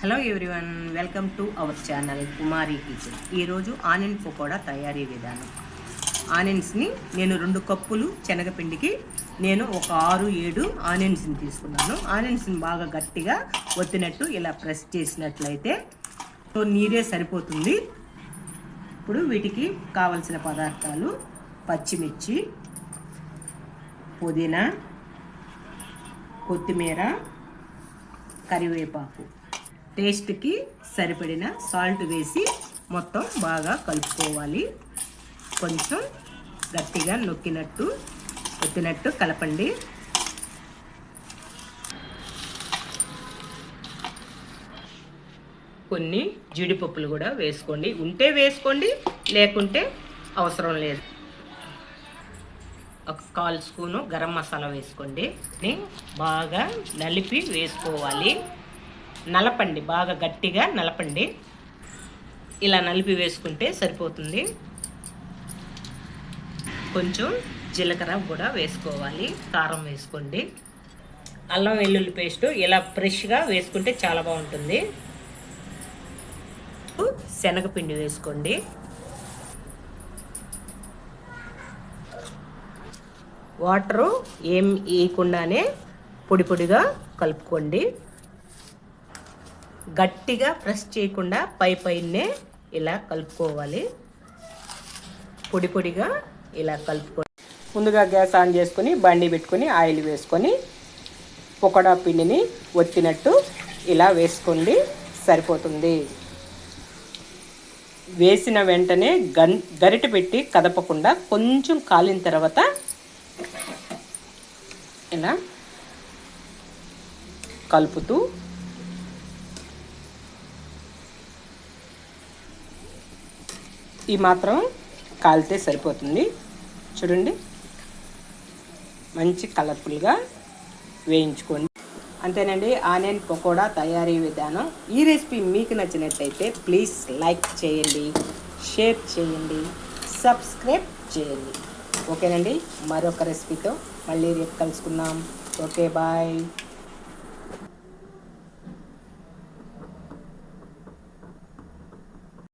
Hello everyone, welcome to our channel Kumari kitchen. ఈరోజు onion pakoda తయారీ విధానం. ఆనియన్స్ని నేను 2 కప్పులు శనగపిండికి నేను ఒక 6-7 ఆనియన్స్ని తీసుకున్నాను. ఆనియన్స్ని బాగా గట్టిగా ఒత్తినట్టు ఇలా ప్రెస్ చేసినట్లయితే నీరే సరిపోతుంది. ఇప్పుడు వీటికి కావలసిన పదార్థాలు: పచ్చిమిర్చి, పుదీనా, కొత్తిమీర, కరివేపాకు. టేస్ట్కి సరిపడిన సాల్ట్ వేసి మొత్తం బాగా కలుపుకోవాలి. కొంచెం గట్టిగా ఒత్తినట్టు కలపండి. కొన్ని జీడిపప్పులు కూడా వేసుకోండి, ఉంటే వేసుకోండి, లేకుంటే అవసరం లేదు. ఒక 1/4 స్పూను గరం మసాలా వేసుకోండి. బాగా నలిపి వేసుకోవాలి. నలపండి, బాగా గట్టిగా నలపండి. ఇలా నలిపి వేసుకుంటే సరిపోతుంది. కొంచెం జీలకర్ర కూడా వేసుకోవాలి. కారం వేసుకోండి. అల్లం వెల్లుల్లి పేస్ట్ ఇలా ఫ్రెష్గా వేసుకుంటే చాలా బాగుంటుంది. శనగపిండి వేసుకోండి. వాటరు ఏం వేయకుండానే పొడి పొడిగా కలుపుకోండి. గట్టిగా ప్రెస్ చేయకుండా పైనే ఇలా కలుపుకోవాలి. పొడి పొడిగా ఇలా కలుపుకోండి. ముందుగా గ్యాస్ ఆన్ చేసుకొని బండి పెట్టుకొని ఆయిల్ వేసుకొని పకోడా పిండిని ఒత్తినట్టు ఇలా వేసుకోండి, సరిపోతుంది. వేసిన వెంటనే గరిటె పెట్టి కదపకుండా కొంచెం కాలిన తర్వాత ఇలా కలుపుతూ ఈ మాత్రం కాలితే సరిపోతుంది. చూడండి, మంచి కలర్ఫుల్గా వేయించుకోండి. అంతేనండి, ఆనియన్ పకోడా తయారీ విధానం. ఈ రెసిపీ మీకు నచ్చినట్టయితే ప్లీజ్ లైక్ చేయండి, షేర్ చేయండి, సబ్స్క్రైబ్ చేయండి. ఓకేనండి, మరొక రెసిపీతో మళ్ళీ రేపు కలుసుకుందాం. Okay, bye.